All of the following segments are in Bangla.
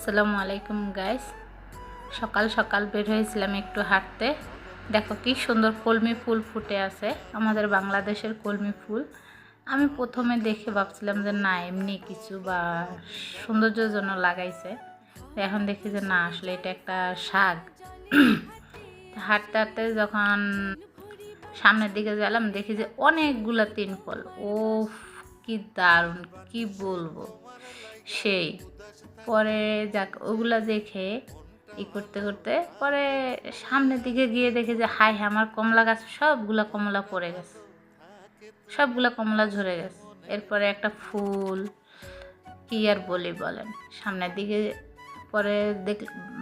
আসসালামু আলাইকুম গাইস। সকাল সকাল বের হয়েছিলাম একটু হাঁটতে। দেখো কি সুন্দর কলমি ফুল ফুটে আছে, আমাদের বাংলাদেশের কলমি ফুল। আমি প্রথমে দেখে ভাবছিলাম যে না এমনি কিছু বা সৌন্দর্যের জন্য লাগাইছে, এখন দেখি যে না আসলে এটা একটা শাক। হাঁটতে হাঁটতে যখন সামনের দিকে গেলাম দেখি যে অনেকগুলা তিন ফল। ও কি দারুণ, কি বলবো, সেই পরে যাক ওগুলা দেখে করতে করতে পরে সামনের দিকে গিয়ে দেখি যে হাই আমার কমলা গাছ সবগুলা কমলা পড়ে গেছে, সবগুলা কমলা ঝরে গেছে। এরপরে একটা ফুল, কি আর বলি বলেন। সামনের দিকে পরে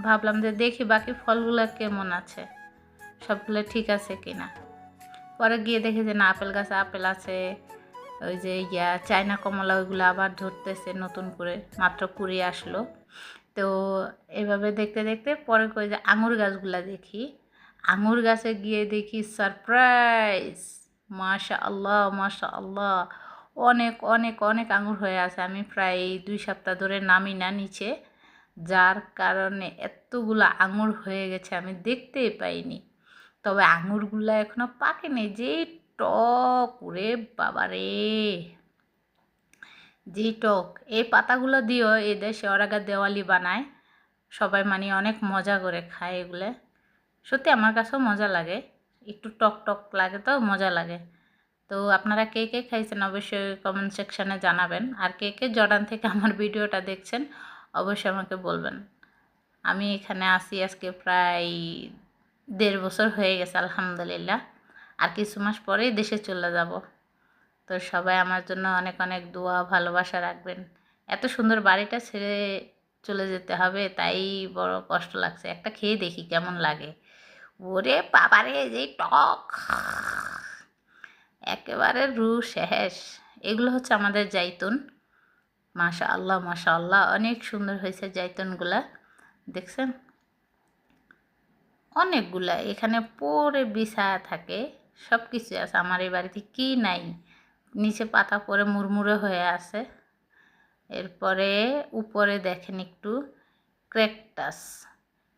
ভাবলাম যে দেখি বাকি ফলগুলো কেমন আছে, সবগুলো ঠিক আছে কিনা। পরে গিয়ে দেখি যে না আপেল গাছে আপেল আছে, ওই যে চায়না কমলা ওইগুলো আবার ধরতেছে নতুন করে, মাত্র কুড়িয়ে আসলো। তো এভাবে দেখতে দেখতে পরে কই যে আঙুর গাছগুলা দেখি, আঙুর গাছে গিয়ে দেখি সারপ্রাইজ, মাশা আল্লাহ মাশা আল্লাহ, অনেক অনেক অনেক আঙুর হয়ে আছে। আমি প্রায় 2 সপ্তাহ ধরে নামি না নিচে, যার কারণে এতগুলো আঙুর হয়ে গেছে আমি দেখতেই পাইনি। তবে আঙুরগুলো এখনো পাকেনি, যে টক ওরে বাবারে, যে টক। এই পাতাগুলো দিয়েও এই দেশে ওরাগা দেওয়ালি বানায় সবাই, মানে অনেক মজা করে খায় এগুলো। সত্যি আমার কাছেও মজা লাগে, একটু টক টক লাগে তো মজা লাগে। তো আপনারা কে কে খাইছেন অবশ্যই কমেন্ট সেকশানে জানাবেন, আর কে কে জর্ডান থেকে আমার ভিডিওটা দেখছেন অবশ্যই আমাকে বলবেন। আমি এখানে আসি আজকে প্রায় 1.5 বছর হয়ে গেছে আলহামদুলিল্লাহ, আর কিছু মাস পরেই দেশে চলে যাব। তো সবাই আমার জন্য অনেক অনেক দোয়া ভালোবাসা রাখবেন। এত সুন্দর বাড়িটা ছেড়ে চলে যেতে হবে, তাই বড় কষ্ট লাগছে। একটা খেয়ে দেখি কেমন লাগে। ওরে বাবারে যে টক, একেবারে রু শেষ। এগুলো হচ্ছে আমাদের জাইতুন, মাশা আল্লাহ মাশা আল্লাহ, অনেক সুন্দর হয়েছে জাইতুনগুলা, দেখছেন অনেকগুলা এখানে পরে বিছায়া থাকে, সব কিছু আছে। আমার এই বাড়িতে কি নাই, নিচে পাতা পরে মুড়মুড়ে হয়ে আছে। এরপরে উপরে দেখেন একটু ক্র্যাকটাস,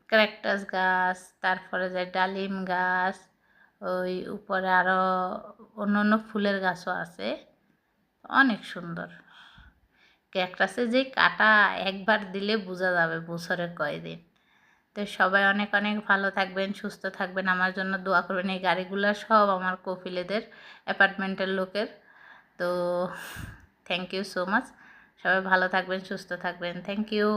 ক্র্যাকটাস গাছ, তারপরে যায় ডালিম গাছ, ওই উপরে আরও অন্য অন্য ফুলের গাছও আছে, অনেক সুন্দর। ক্র্যাকটাসে যে কাটা একবার দিলে বোঝা যাবে বছরে কয়দিন। তো সবাই অনেক অনেক ভালো থাকবেন, সুস্থ থাকবেন, আমার জন্য দোয়া করবেন। এই গাড়িগুলো সব আমার কফিলেদের, অ্যাপার্টমেন্টের লোকের। তো থ্যাংক ইউ সো মাচ, সবাই ভালো থাকবেন, সুস্থ থাকবেন, থ্যাংক ইউ।